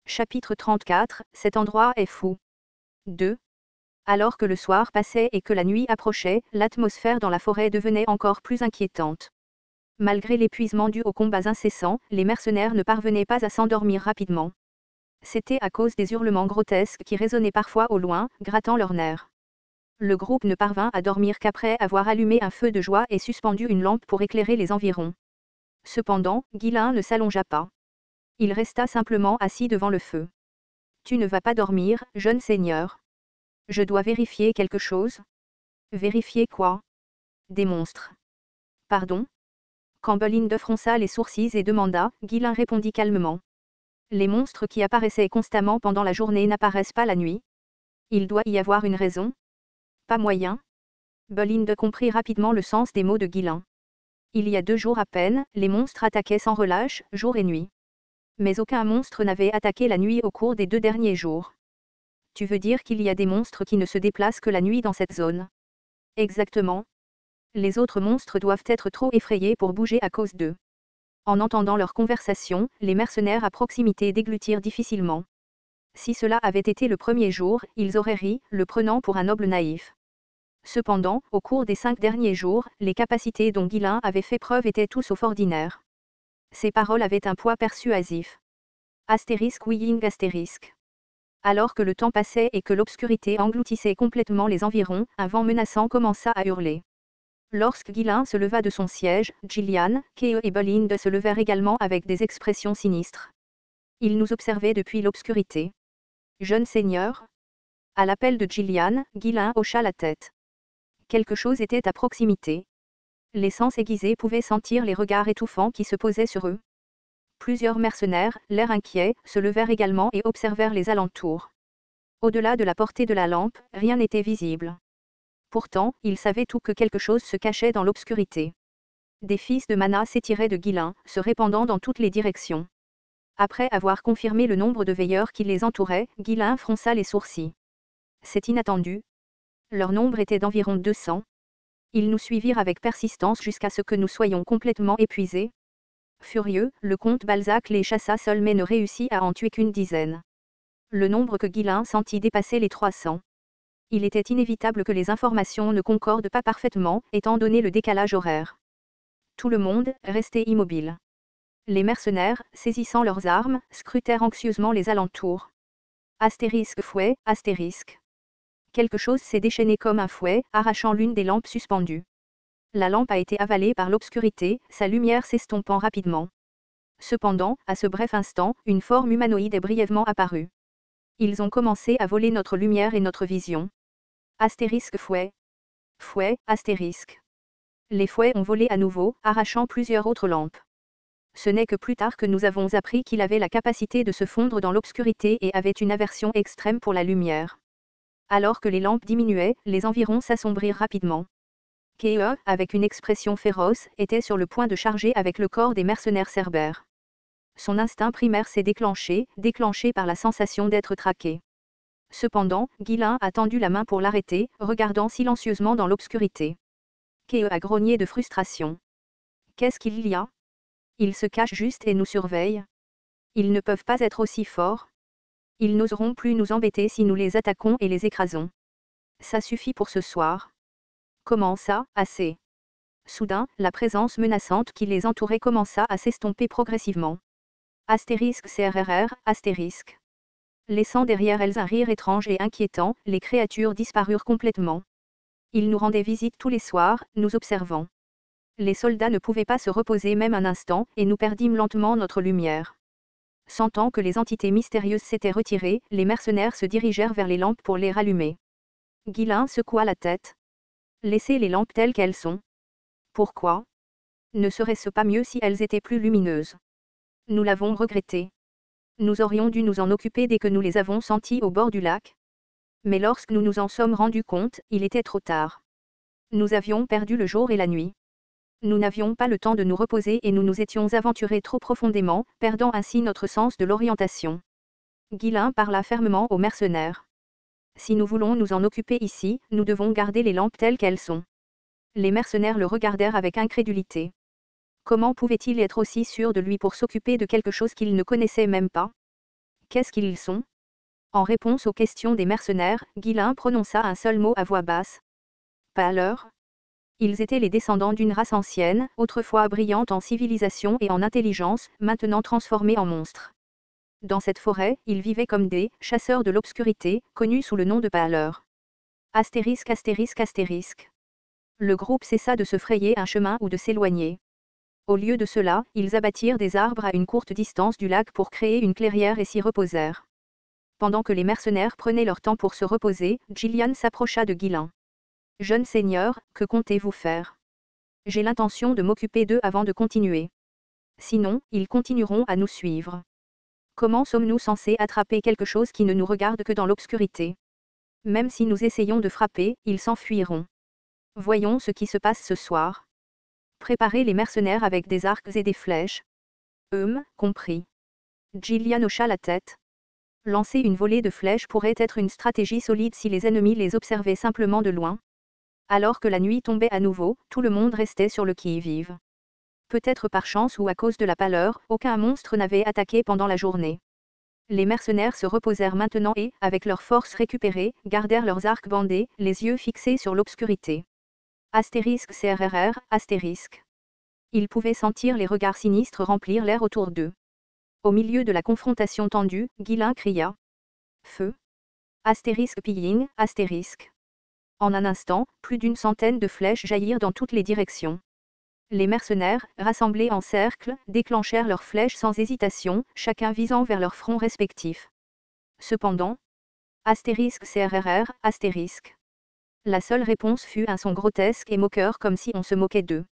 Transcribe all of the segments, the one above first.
Chapitre 34, cet endroit est fou. 2. Alors que le soir passait et que la nuit approchait, l'atmosphère dans la forêt devenait encore plus inquiétante. Malgré l'épuisement dû aux combats incessants, les mercenaires ne parvenaient pas à s'endormir rapidement. C'était à cause des hurlements grotesques qui résonnaient parfois au loin, grattant leurs nerfs. Le groupe ne parvint à dormir qu'après avoir allumé un feu de joie et suspendu une lampe pour éclairer les environs. Cependant, Ghislain ne s'allongea pas. Il resta simplement assis devant le feu. « Tu ne vas pas dormir, jeune seigneur. Je dois vérifier quelque chose. » « Vérifier quoi ? » ?»« Des monstres. » « Pardon ?» Quand Belinde fronça les sourcils et demanda, Ghislain répondit calmement. « Les monstres qui apparaissaient constamment pendant la journée n'apparaissent pas la nuit. Il doit y avoir une raison. » « Pas moyen. » Belinde comprit rapidement le sens des mots de Ghislain. Il y a 2 jours à peine, les monstres attaquaient sans relâche, jour et nuit. Mais aucun monstre n'avait attaqué la nuit au cours des 2 derniers jours. Tu veux dire qu'il y a des monstres qui ne se déplacent que la nuit dans cette zone? Exactement. Les autres monstres doivent être trop effrayés pour bouger à cause d'eux. En entendant leur conversation, les mercenaires à proximité déglutirent difficilement. Si cela avait été le premier jour, ils auraient ri, le prenant pour un noble naïf. Cependant, au cours des 5 derniers jours, les capacités dont Ghislain avait fait preuve étaient tout sauf ordinaires. Ses paroles avaient un poids persuasif. Astérisque oui astérisque. Alors que le temps passait et que l'obscurité engloutissait complètement les environs, un vent menaçant commença à hurler. Lorsque Ghislain se leva de son siège, Gillian, Keo et Belinde se levèrent également avec des expressions sinistres. Ils nous observaient depuis l'obscurité. « Jeune seigneur ?» À l'appel de Gillian, Ghislain hocha la tête. Quelque chose était à proximité. Les sens aiguisés pouvaient sentir les regards étouffants qui se posaient sur eux. Plusieurs mercenaires, l'air inquiet, se levèrent également et observèrent les alentours. Au-delà de la portée de la lampe, rien n'était visible. Pourtant, ils savaient tout que quelque chose se cachait dans l'obscurité. Des fils de mana s'étiraient de Ghislain, se répandant dans toutes les directions. Après avoir confirmé le nombre de veilleurs qui les entouraient, Ghislain fronça les sourcils. C'est inattendu. Leur nombre était d'environ 200. Ils nous suivirent avec persistance jusqu'à ce que nous soyons complètement épuisés. Furieux, le comte Balzac les chassa seul mais ne réussit à en tuer qu'une dizaine. Le nombre que Ghislain sentit dépassait les 300. Il était inévitable que les informations ne concordent pas parfaitement, étant donné le décalage horaire. Tout le monde restait immobile. Les mercenaires, saisissant leurs armes, scrutèrent anxieusement les alentours. Astérisque fouet, astérisque. Quelque chose s'est déchaîné comme un fouet, arrachant l'une des lampes suspendues. La lampe a été avalée par l'obscurité, sa lumière s'estompant rapidement. Cependant, à ce bref instant, une forme humanoïde est brièvement apparue. Ils ont commencé à voler notre lumière et notre vision. Astérisque fouet. Fouet, astérisque. Les fouets ont volé à nouveau, arrachant plusieurs autres lampes. Ce n'est que plus tard que nous avons appris qu'il avait la capacité de se fondre dans l'obscurité et avait une aversion extrême pour la lumière. Alors que les lampes diminuaient, les environs s'assombrirent rapidement. Keo, avec une expression féroce, était sur le point de charger avec le corps des mercenaires cerbères. Son instinct primaire s'est déclenché par la sensation d'être traqué. Cependant, Ghislain a tendu la main pour l'arrêter, regardant silencieusement dans l'obscurité. Keo a grogné de frustration. « Qu'est-ce qu'il y a ? Ils se cachent juste et nous surveillent. Ils ne peuvent pas être aussi forts. Ils n'oseront plus nous embêter si nous les attaquons et les écrasons. Ça suffit pour ce soir. » Comment ça, assez ? Soudain, la présence menaçante qui les entourait commença à s'estomper progressivement. Astérisque CRRR, astérisque. Laissant derrière elles un rire étrange et inquiétant, les créatures disparurent complètement. Ils nous rendaient visite tous les soirs, nous observant. Les soldats ne pouvaient pas se reposer même un instant, et nous perdîmes lentement notre lumière. Sentant que les entités mystérieuses s'étaient retirées, les mercenaires se dirigèrent vers les lampes pour les rallumer. Ghislain secoua la tête. Laissez les lampes telles qu'elles sont. Pourquoi ? Ne serait-ce pas mieux si elles étaient plus lumineuses ? Nous l'avons regretté. Nous aurions dû nous en occuper dès que nous les avons senties au bord du lac. Mais lorsque nous nous en sommes rendus compte, il était trop tard. Nous avions perdu le jour et la nuit. Nous n'avions pas le temps de nous reposer et nous nous étions aventurés trop profondément, perdant ainsi notre sens de l'orientation. Ghislain parla fermement aux mercenaires. Si nous voulons nous en occuper ici, nous devons garder les lampes telles qu'elles sont. Les mercenaires le regardèrent avec incrédulité. Comment pouvait-il être aussi sûr de lui pour s'occuper de quelque chose qu'il ne connaissait même pas ? Qu'est-ce qu'ils sont? En réponse aux questions des mercenaires, Guilain prononça un seul mot à voix basse. Pâleur. Ils étaient les descendants d'une race ancienne, autrefois brillante en civilisation et en intelligence, maintenant transformée en monstres. Dans cette forêt, ils vivaient comme des chasseurs de l'obscurité, connus sous le nom de Pâleurs. Astérisque astérisque astérisque. Le groupe cessa de se frayer un chemin ou de s'éloigner. Au lieu de cela, ils abattirent des arbres à une courte distance du lac pour créer une clairière et s'y reposèrent. Pendant que les mercenaires prenaient leur temps pour se reposer, Gillian s'approcha de Guilain. « Jeune seigneur, que comptez-vous faire? J'ai l'intention de m'occuper d'eux avant de continuer. Sinon, ils continueront à nous suivre. Comment sommes-nous censés attraper quelque chose qui ne nous regarde que dans l'obscurité? Même si nous essayons de frapper, ils s'enfuiront. Voyons ce qui se passe ce soir. Préparez les mercenaires avec des arcs et des flèches. » Compris. Gillian hocha la tête. Lancer une volée de flèches pourrait être une stratégie solide si les ennemis les observaient simplement de loin. Alors que la nuit tombait à nouveau, tout le monde restait sur le qui-vive. Peut-être par chance ou à cause de la pâleur, aucun monstre n'avait attaqué pendant la journée. Les mercenaires se reposèrent maintenant et, avec leurs forces récupérées, gardèrent leurs arcs bandés, les yeux fixés sur l'obscurité. Astérisque CRRR, astérisque. Ils pouvaient sentir les regards sinistres remplir l'air autour d'eux. Au milieu de la confrontation tendue, Guilain cria. Feu. Astérisque pilling, astérisque. En un instant, plus d'une centaine de flèches jaillirent dans toutes les directions. Les mercenaires, rassemblés en cercle, déclenchèrent leurs flèches sans hésitation, chacun visant vers leur front respectif. Cependant, astérisque CRRR, astérisque. La seule réponse fut un son grotesque et moqueur comme si on se moquait d'eux.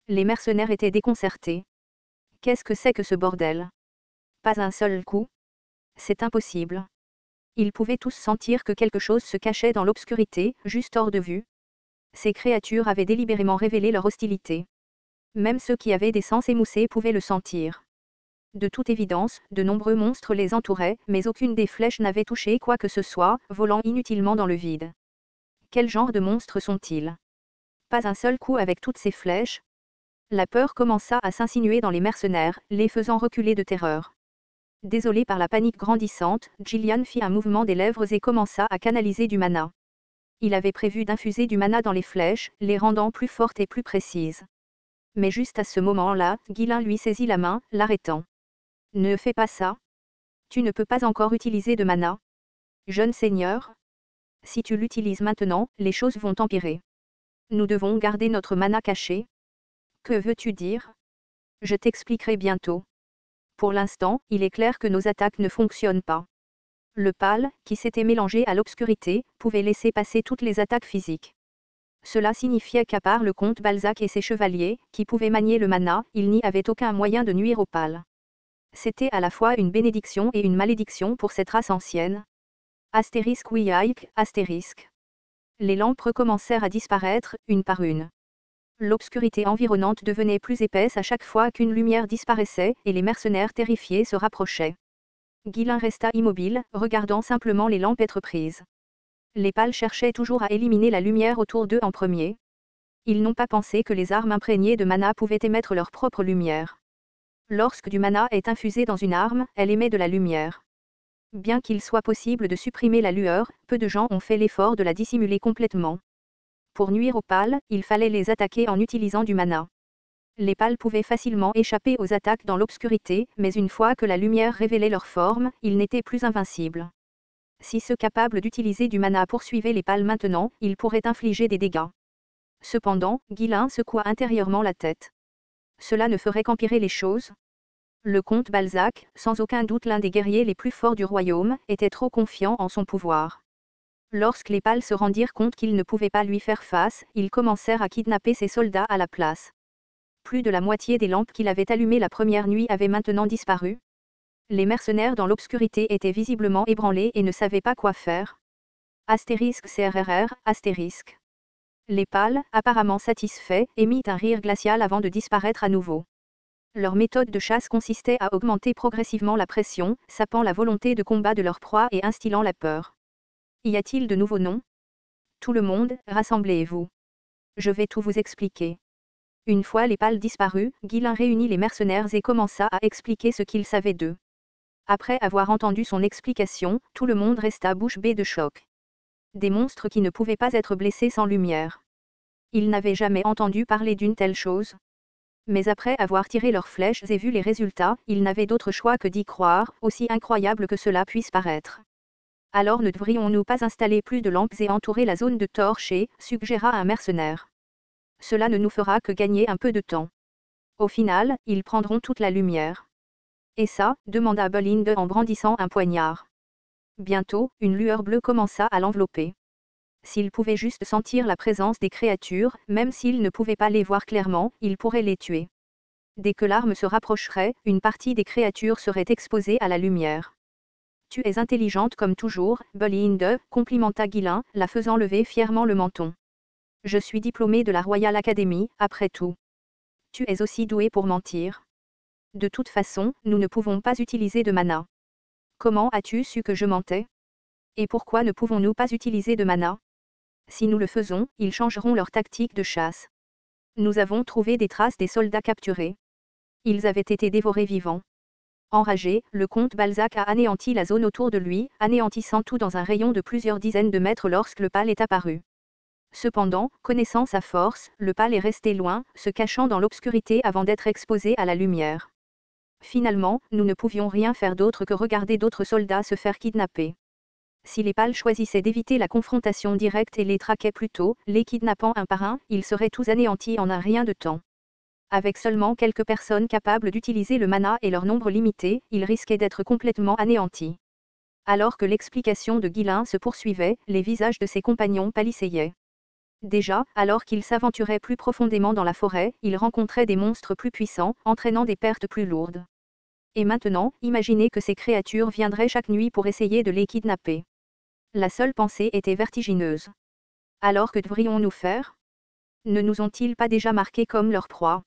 Les mercenaires étaient déconcertés. Qu'est-ce que c'est que ce bordel? Pas un seul coup? C'est impossible. Ils pouvaient tous sentir que quelque chose se cachait dans l'obscurité, juste hors de vue. Ces créatures avaient délibérément révélé leur hostilité. Même ceux qui avaient des sens émoussés pouvaient le sentir. De toute évidence, de nombreux monstres les entouraient, mais aucune des flèches n'avait touché quoi que ce soit, volant inutilement dans le vide. Quel genre de monstres sont-ils? Pas un seul coup avec toutes ces flèches? La peur commença à s'insinuer dans les mercenaires, les faisant reculer de terreur. Désolé par la panique grandissante, Gillian fit un mouvement des lèvres et commença à canaliser du mana. Il avait prévu d'infuser du mana dans les flèches, les rendant plus fortes et plus précises. Mais juste à ce moment-là, Guilain lui saisit la main, l'arrêtant. « Ne fais pas ça. Tu ne peux pas encore utiliser de mana. Jeune seigneur. Si tu l'utilises maintenant, les choses vont empirer. Nous devons garder notre mana caché. Que veux-tu dire? Je t'expliquerai bientôt. Pour l'instant, il est clair que nos attaques ne fonctionnent pas. Le pâle, qui s'était mélangé à l'obscurité, pouvait laisser passer toutes les attaques physiques. Cela signifiait qu'à part le comte Balzac et ses chevaliers, qui pouvaient manier le mana, il n'y avait aucun moyen de nuire au pâle. C'était à la fois une bénédiction et une malédiction pour cette race ancienne. Astérisque oui Ike, astérisque. Les lampes recommencèrent à disparaître, une par une. L'obscurité environnante devenait plus épaisse à chaque fois qu'une lumière disparaissait, et les mercenaires terrifiés se rapprochaient. Guilain resta immobile, regardant simplement les lampes être prises. Les pâles cherchaient toujours à éliminer la lumière autour d'eux en premier. Ils n'ont pas pensé que les armes imprégnées de mana pouvaient émettre leur propre lumière. Lorsque du mana est infusé dans une arme, elle émet de la lumière. Bien qu'il soit possible de supprimer la lueur, peu de gens ont fait l'effort de la dissimuler complètement. Pour nuire aux pâles, il fallait les attaquer en utilisant du mana. Les pâles pouvaient facilement échapper aux attaques dans l'obscurité, mais une fois que la lumière révélait leur forme, ils n'étaient plus invincibles. Si ceux capables d'utiliser du mana poursuivaient les pâles maintenant, ils pourraient infliger des dégâts. Cependant, Guilain secoua intérieurement la tête. Cela ne ferait qu'empirer les choses. Le comte Balzac, sans aucun doute l'un des guerriers les plus forts du royaume, était trop confiant en son pouvoir. Lorsque les pâles se rendirent compte qu'ils ne pouvaient pas lui faire face, ils commencèrent à kidnapper ses soldats à la place. Plus de la moitié des lampes qu'il avait allumées la première nuit avaient maintenant disparu. Les mercenaires dans l'obscurité étaient visiblement ébranlés et ne savaient pas quoi faire. Astérisque CRRR, astérisque. Les pâles, apparemment satisfaits, émirent un rire glacial avant de disparaître à nouveau. Leur méthode de chasse consistait à augmenter progressivement la pression, sapant la volonté de combat de leur proie et instillant la peur. Y a-t-il de nouveaux noms? Tout le monde, rassemblez-vous. Je vais tout vous expliquer. Une fois les pâles disparus, Guilain réunit les mercenaires et commença à expliquer ce qu'il savait d'eux. Après avoir entendu son explication, tout le monde resta bouche bée de choc. Des monstres qui ne pouvaient pas être blessés sans lumière. Ils n'avaient jamais entendu parler d'une telle chose. Mais après avoir tiré leurs flèches et vu les résultats, ils n'avaient d'autre choix que d'y croire, aussi incroyable que cela puisse paraître. Alors ne devrions-nous pas installer plus de lampes et entourer la zone de torches et, suggéra un mercenaire. Cela ne nous fera que gagner un peu de temps. Au final, ils prendront toute la lumière. Et ça, demanda Bolinde en brandissant un poignard. Bientôt, une lueur bleue commença à l'envelopper. S'il pouvait juste sentir la présence des créatures, même s'il ne pouvait pas les voir clairement, il pourrait les tuer. Dès que l'arme se rapprocherait, une partie des créatures serait exposée à la lumière. Tu es intelligente comme toujours, Bolinde, complimenta Guilin, la faisant lever fièrement le menton. Je suis diplômée de la Royal Academy, après tout. Tu es aussi douée pour mentir. De toute façon, nous ne pouvons pas utiliser de mana. Comment as-tu su que je mentais? Et pourquoi ne pouvons-nous pas utiliser de mana? Si nous le faisons, ils changeront leur tactique de chasse. Nous avons trouvé des traces des soldats capturés. Ils avaient été dévorés vivants. Enragé, le comte Balzac a anéanti la zone autour de lui, anéantissant tout dans un rayon de plusieurs dizaines de mètres lorsque le pâle est apparu. Cependant, connaissant sa force, le pâle est resté loin, se cachant dans l'obscurité avant d'être exposé à la lumière. Finalement, nous ne pouvions rien faire d'autre que regarder d'autres soldats se faire kidnapper. Si les pâles choisissaient d'éviter la confrontation directe et les traquaient plus tôt, les kidnappant un par un, ils seraient tous anéantis en un rien de temps. Avec seulement quelques personnes capables d'utiliser le mana et leur nombre limité, ils risquaient d'être complètement anéantis. Alors que l'explication de Guilin se poursuivait, les visages de ses compagnons pâlisseyaient. Déjà, alors qu'ils s'aventuraient plus profondément dans la forêt, ils rencontraient des monstres plus puissants, entraînant des pertes plus lourdes. Et maintenant, imaginez que ces créatures viendraient chaque nuit pour essayer de les kidnapper. La seule pensée était vertigineuse. Alors que devrions-nous faire? Ne nous ont-ils pas déjà marqués comme leur proie?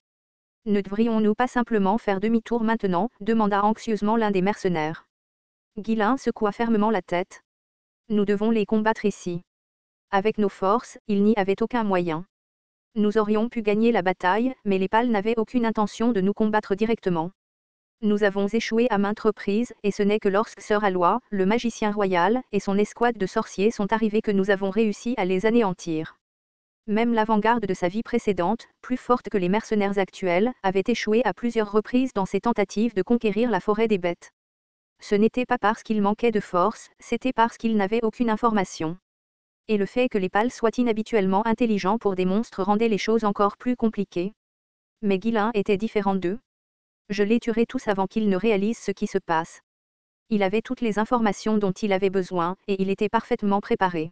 Ne devrions-nous pas simplement faire demi-tour maintenant? Demanda anxieusement l'un des mercenaires. Guilin secoua fermement la tête. Nous devons les combattre ici. Avec nos forces, il n'y avait aucun moyen. Nous aurions pu gagner la bataille, mais les pâles n'avaient aucune intention de nous combattre directement. Nous avons échoué à maintes reprises, et ce n'est que lorsque Sir Aloy, le magicien royal, et son escouade de sorciers sont arrivés que nous avons réussi à les anéantir. Même l'avant-garde de sa vie précédente, plus forte que les mercenaires actuels, avait échoué à plusieurs reprises dans ses tentatives de conquérir la forêt des bêtes. Ce n'était pas parce qu'il manquait de force, c'était parce qu'il n'avait aucune information. Et le fait que les pâles soient inhabituellement intelligents pour des monstres rendait les choses encore plus compliquées. Mais Guilin était différent d'eux. Je les tuerai tous avant qu'ils ne réalisent ce qui se passe. Il avait toutes les informations dont il avait besoin, et il était parfaitement préparé.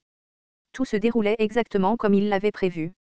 Tout se déroulait exactement comme il l'avait prévu.